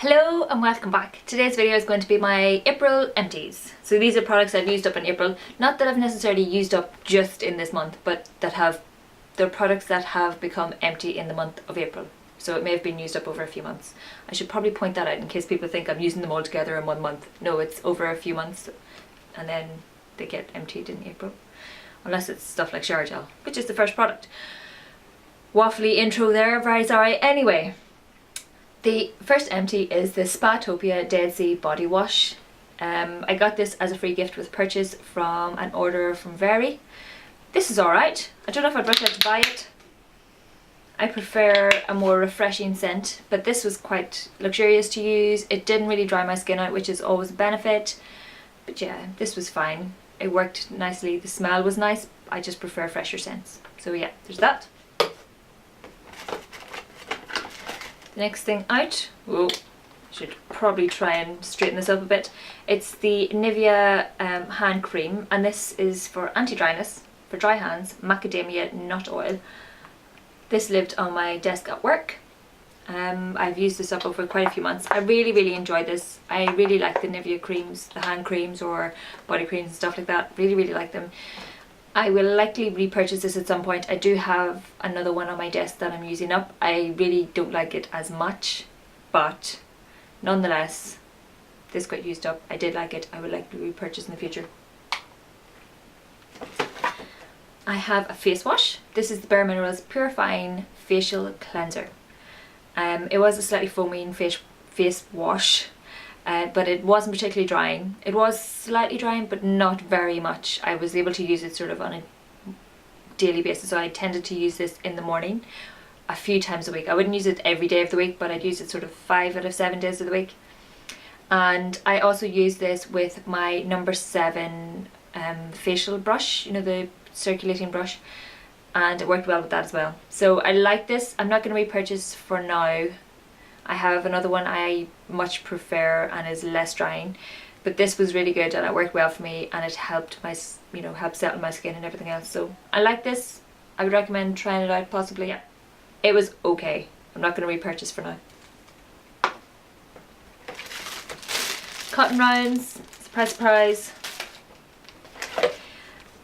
Hello and welcome back. Today's video is going to be my April Empties. So these are products I've used up in April. Not that I've necessarily used up just in this month, but they're products that have become empty in the month of April. So it may have been used up over a few months. I should probably point that out in case people think I'm using them all together in 1 month. No, it's over a few months and then they get emptied in April. Unless it's stuff like shower gel, which is the first product. Waffly intro there, very sorry. Anyway. The first empty is the Spatopia Dead Sea Body Wash. I got this as a free gift with purchase from an order from Very. This is alright. I don't know if I'd recommend to buy it. I prefer a more refreshing scent, but this was quite luxurious to use. It didn't really dry my skin out, which is always a benefit. But yeah, this was fine. It worked nicely. The smell was nice. I just prefer fresher scents. So yeah, there's that. The next thing out, should probably try and straighten this up a bit. It's the Nivea hand cream, and this is for anti-dryness, for dry hands, macadamia nut oil. This lived on my desk at work. I've used this up over quite a few months. I really enjoyed this. I really like the Nivea creams, the hand creams or body creams and stuff like that. Really like them. I will likely repurchase this at some point. I do have another one on my desk that I'm using up. I really don't like it as much, but nonetheless, this got used up. I did like it. I would like to repurchase in the future. I have a face wash. This is the Bare Minerals Purifying Facial Cleanser. It was a slightly foaming face wash. But it wasn't particularly drying. It was slightly drying, but not very much. I was able to use it sort of on a daily basis, so I tended to use this in the morning a few times a week. I wouldn't use it every day of the week, but I'd use it sort of 5 out of 7 days of the week. And I also use this with my number 7 facial brush, you know, the circulating brush, and it worked well with that as well. So I like this. I'm not going to repurchase for now. I have another one I much prefer and is less drying, but this was really good and it worked well for me, and it helped my, help settle my skin and everything else. So I like this. I would recommend trying it out possibly. Yeah, it was okay. I'm not going to repurchase for now. Cotton rounds, surprise.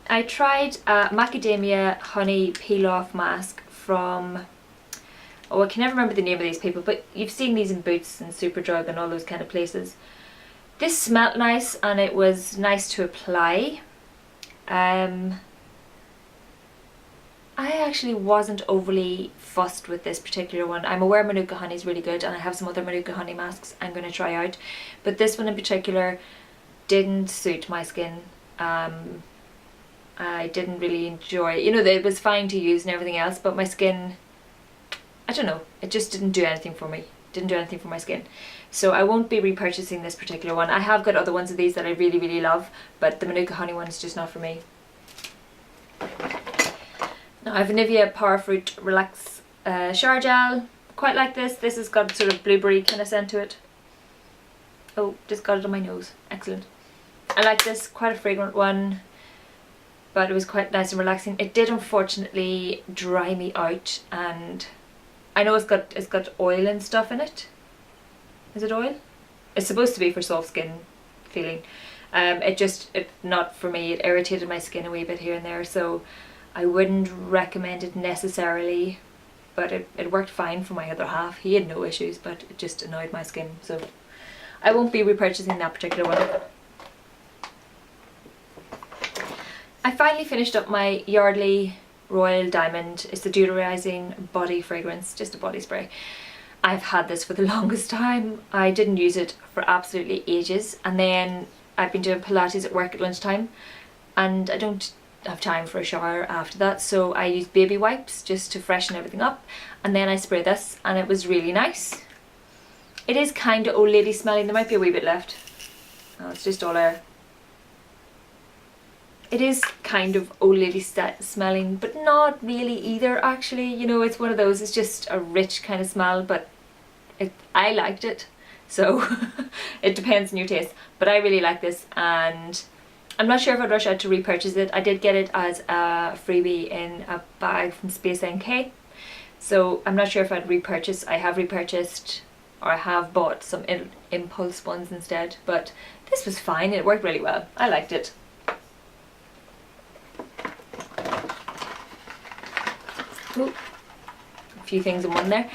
I tried a macadamia honey peel off mask from, I can never remember the name of these people, but you've seen these in Boots and Superdrug and all those kind of places. This smelled nice and it was nice to apply. I actually wasn't overly fussed with this particular one. I'm aware Manuka honey is really good, and I have some other Manuka honey masks I'm going to try out, but this one in particular didn't suit my skin. I didn't really enjoy it. It was fine to use and everything else, but my skin, I don't know, it just didn't do anything for me. Didn't do anything for my skin. So I won't be repurchasing this particular one. I have got other ones of these that I really love, but the Manuka honey one is just not for me. Now I have a Nivea Power Fruit Relax shower gel. Quite like this. This has got sort of blueberry kind of scent to it. Oh, just got it on my nose. Excellent. I like this. Quite a fragrant one, but it was quite nice and relaxing. It did unfortunately dry me out, and I know it's got oil and stuff in it. Is it oil? It's supposed to be for soft skin feeling. It's not for me. It irritated my skin a wee bit here and there, so I wouldn't recommend it necessarily, but it worked fine for my other half. He had no issues, but it just annoyed my skin, so I won't be repurchasing that particular one. I finally finished up my Yardley Royal Diamond. It's the deodorizing body fragrance, just a body spray. I've had this for the longest time. I didn't use it for absolutely ages, and then I've been doing Pilates at work at lunchtime, and I don't have time for a shower after that, so I use baby wipes just to freshen everything up, and then I spray this, and it was really nice. It is kind of old lady smelling. There might be a wee bit left. Oh, it's just all air. It is kind of old lady smelling, but not really either actually. It's one of those, it's just a rich kind of smell, but I liked it. So it depends on your taste. But I really like this, and I'm not sure if I'd rush out to repurchase it. I did get it as a freebie in a bag from Space NK. So I'm not sure if I'd repurchase. I have repurchased or I have bought some impulse ones instead, but this was fine. It worked really well. I liked it. Ooh, a few things in one there.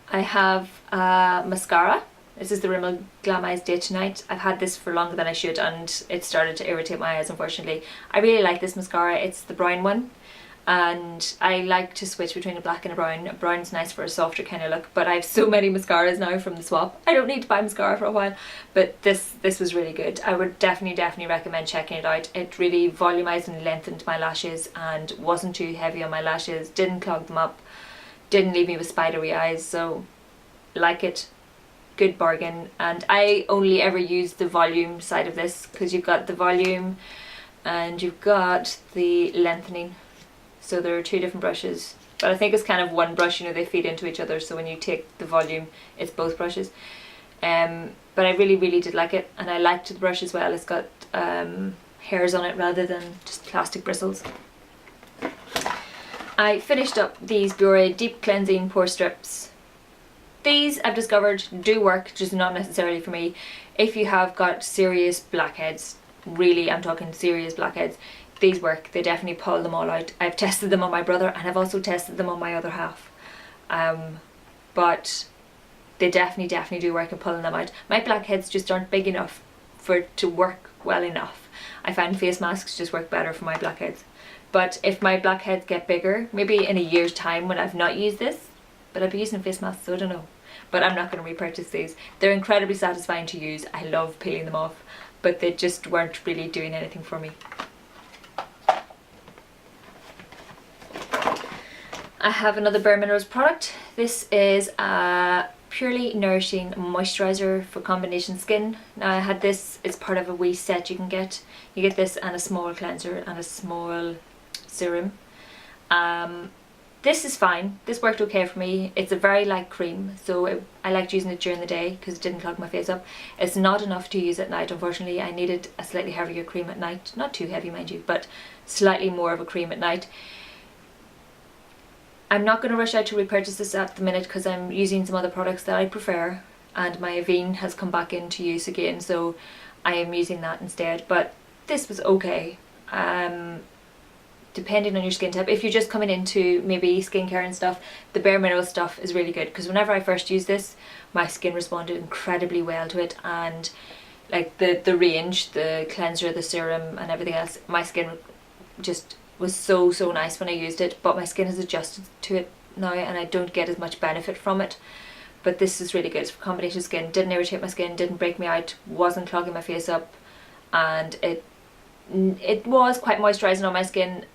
I have mascara. This is the Rimmel Glam Eyes Day Tonight. I've had this for longer than I should and it started to irritate my eyes, unfortunately. I really like this mascara. It's the brown one, and I like to switch between a black and a brown. A brown's nice for a softer kind of look, but I have so many mascaras now from the swap. I don't need to buy mascara for a while, but this was really good. I would definitely recommend checking it out. It really volumized and lengthened my lashes and wasn't too heavy on my lashes, didn't clog them up, didn't leave me with spidery eyes, so like it. Good bargain. And I only ever use the volume side of this because you've got the volume and you've got the lengthening, so there are two different brushes, but I think it's kind of one brush, you know, they feed into each other, so when you take the volume it's both brushes. But I really did like it, and I liked the brush as well. It's got hairs on it rather than just plastic bristles. I finished up these Biore Deep Cleansing Pore Strips. These I've discovered do work, just not necessarily for me. If you have got serious blackheads, really I'm talking serious blackheads, these work. They definitely pull them all out. I've tested them on my brother and I've also tested them on my other half. But they definitely do work at pulling them out. My blackheads just aren't big enough for it to work well enough. I find face masks just work better for my blackheads. But if my blackheads get bigger, maybe in a year's time when I've not used this, but I'll be using face masks, so I don't know. But I'm not going to repurchase these. They're incredibly satisfying to use. I love peeling them off, but they just weren't really doing anything for me. I have another Bare Minerals product. This is a Purely Nourishing Moisturizer for combination skin. Now I had this, it's part of a wee set you can get. You get this and a small cleanser and a small serum. This is fine. This worked okay for me. It's a very light cream, so I liked using it during the day because it didn't clog my face up. It's not enough to use at night, unfortunately. I needed a slightly heavier cream at night. Not too heavy, mind you, but slightly more of a cream at night. I'm not going to rush out to repurchase this at the minute because I'm using some other products that I prefer, and my Avene has come back into use again, so I am using that instead. But this was okay. Depending on your skin type, if you're just coming into maybe skincare and stuff, the Bare Minerals stuff is really good, because whenever I first used this, my skin responded incredibly well to it, and like the range, the cleanser, the serum and everything else, my skin just was so nice when I used it. But my skin has adjusted to it now and I don't get as much benefit from it. But this is really good. It's for combination skin, didn't irritate my skin, didn't break me out, wasn't clogging my face up, and it was quite moisturising on my skin.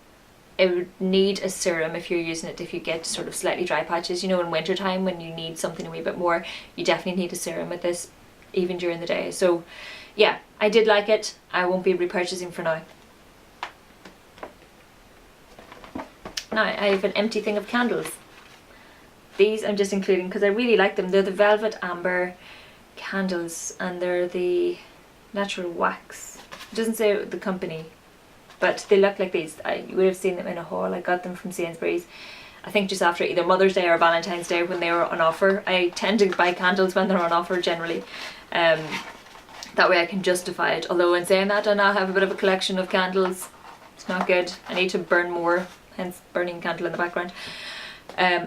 It would need a serum if you're using it, if you get sort of slightly dry patches, you know, in winter time when you need something a wee bit more, you definitely need a serum with this even during the day. So yeah, I did like it. I won't be repurchasing for now. Now I have an empty thing of candles. These I'm just including because I really like them. They're the Velvet Amber candles and they're the natural wax. It doesn't say the company, but they look like these. You would have seen them in a haul. I got them from Sainsbury's, I think just after either Mother's Day or Valentine's Day when they were on offer. I tend to buy candles when they're on offer generally. That way I can justify it. Although in saying that, I now have a bit of a collection of candles. It's not good. I need to burn more, hence burning candle in the background.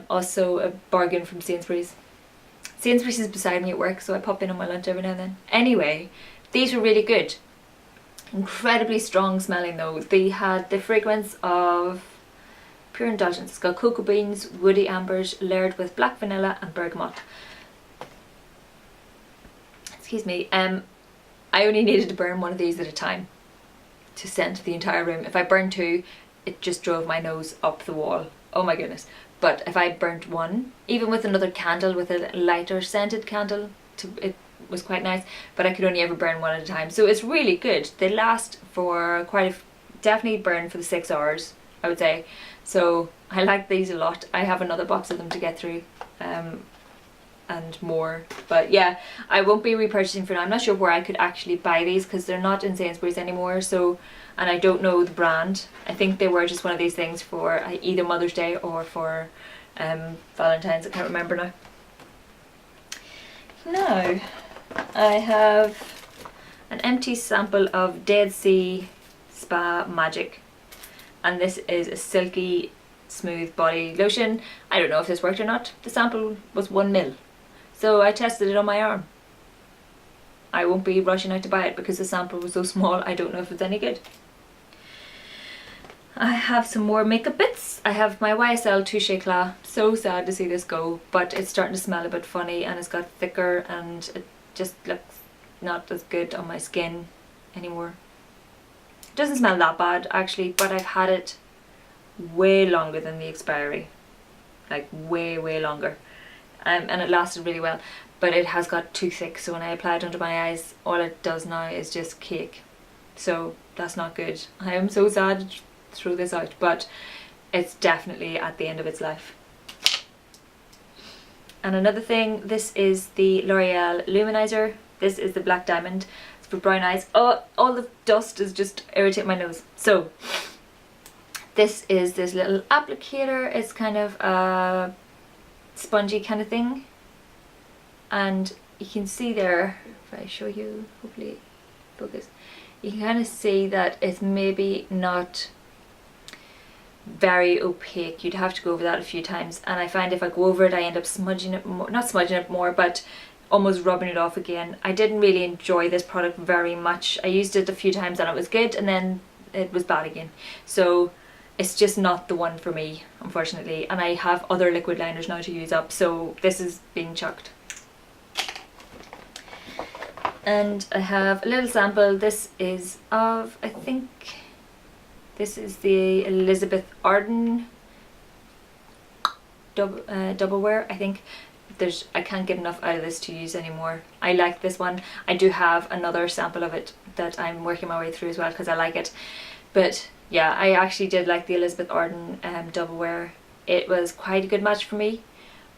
Also a bargain from Sainsbury's. Sainsbury's is beside me at work, so I pop in on my lunch every now and then. Anyway, these were really good. Incredibly strong smelling though. They had the fragrance of Pure Indulgence. It's got cocoa beans, woody ambers, layered with black vanilla and bergamot. Excuse me. I only needed to burn one of these at a time to scent the entire room. If I burned two, it just drove my nose up the wall. Oh my goodness. But if I burnt one, even with another candle, with a lighter scented candle, it was quite nice, but I could only ever burn one at a time. So it's really good. They last for definitely burn for the 6 hours, I would say. So I like these a lot. I have another box of them to get through, and more. But yeah, I won't be repurchasing for now. I'm not sure where I could actually buy these because they're not in Sainsbury's anymore. So, and I don't know the brand. I think they were just one of these things for either Mother's Day or for Valentine's. I can't remember now. Now I have an empty sample of Dead Sea Spa Magic, and this is a silky smooth body lotion. I don't know if this worked or not. The sample was 1 ml, so I tested it on my arm. I won't be rushing out to buy it because the sample was so small. I don't know if it's any good. I have some more makeup bits. I have my YSL Touche Eclat. So sad to see this go, but it's starting to smell a bit funny and it's got thicker and it just looks not as good on my skin anymore. It doesn't smell that bad actually, but I've had it way longer than the expiry. Like way longer. And it lasted really well, but it has got too thick, so when I apply it under my eyes, all it does now is just cake. So that's not good. I am so sad to throw this out, but it's definitely at the end of its life. And another thing, this is the L'Oreal Luminizer. This is the Black Diamond. It's for brown eyes. Oh, all the dust is just irritating my nose. So this is this little applicator. It's kind of a spongy kind of thing, and you can see there, if I show you, hopefully focus, you can kind of see that it's maybe not very opaque. You'd have to go over that a few times, and I find if I go over it I end up smudging it more, not smudging it more, but almost rubbing it off again. I didn't really enjoy this product very much. I used it a few times and it was good, and then it was bad again. So it's just not the one for me, unfortunately, and I have other liquid liners now to use up, so this is being chucked. And I have a little sample. This is of, I think this is the Elizabeth Arden double wear. I think I can't get enough out of this to use anymore. I like this one. I do have another sample of it that I'm working my way through as well because I like it. But yeah, I actually did like the Elizabeth Arden double wear. It was quite a good match for me.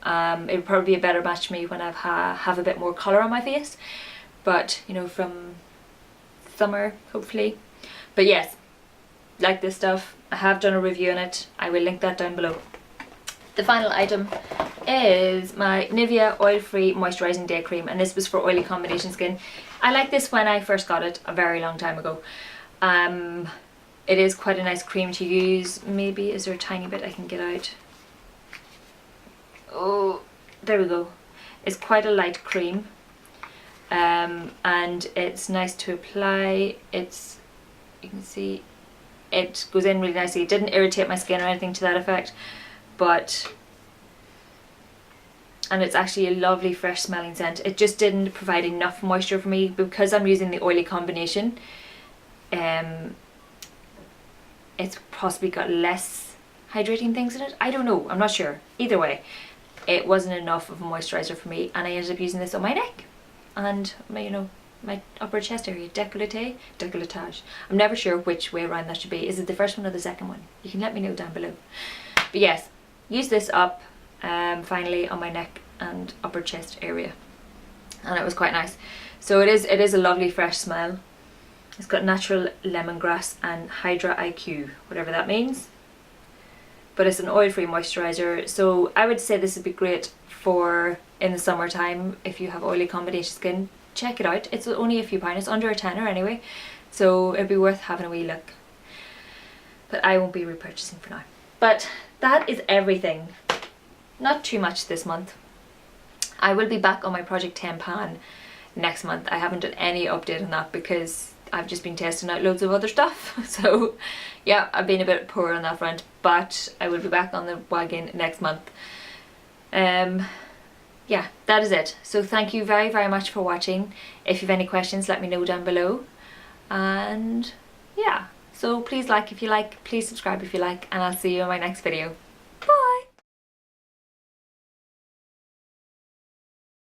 It would probably be a better match for me when I have a bit more colour on my face. But you know, from summer hopefully. But yes, like this stuff. I have done a review on it. I will link that down below. The final item is my Nivea Oil Free Moisturising Day Cream, and this was for oily combination skin. I liked this when I first got it a very long time ago. It is quite a nice cream to use. Maybe is there a tiny bit I can get out? Oh, there we go. It's quite a light cream, and it's nice to apply. It's, you can see it goes in really nicely. It didn't irritate my skin or anything to that effect, and it's actually a lovely fresh smelling scent. It just didn't provide enough moisture for me because I'm using the oily combination. It's possibly got less hydrating things in it. I don't know, I'm not sure. Either way, it wasn't enough of a moisturizer for me, and I ended up using this on my neck and my, you know, my upper chest area, décolletage. I'm never sure which way around that should be. Is it the first one or the second one? You can let me know down below. But yes, use this up finally on my neck and upper chest area, and it was quite nice. So it is a lovely fresh smell. It's got natural lemongrass and Hydra IQ, whatever that means. But it's an oil-free moisturiser, so I would say this would be great for in the summertime if you have oily combination skin. Check it out. It's only a few pounds. It's under a tenner anyway, so it'd be worth having a wee look. But I won't be repurchasing for now. But that is everything. Not too much this month. I will be back on my Project 10 pan next month. I haven't done any update on that because I've just been testing out loads of other stuff. So yeah, I've been a bit poor on that front, but I will be back on the wagon next month. Yeah, that is it. So thank you very much for watching. If you have any questions, let me know down below. And yeah, so please like if you like, please subscribe if you like, and I'll see you in my next video.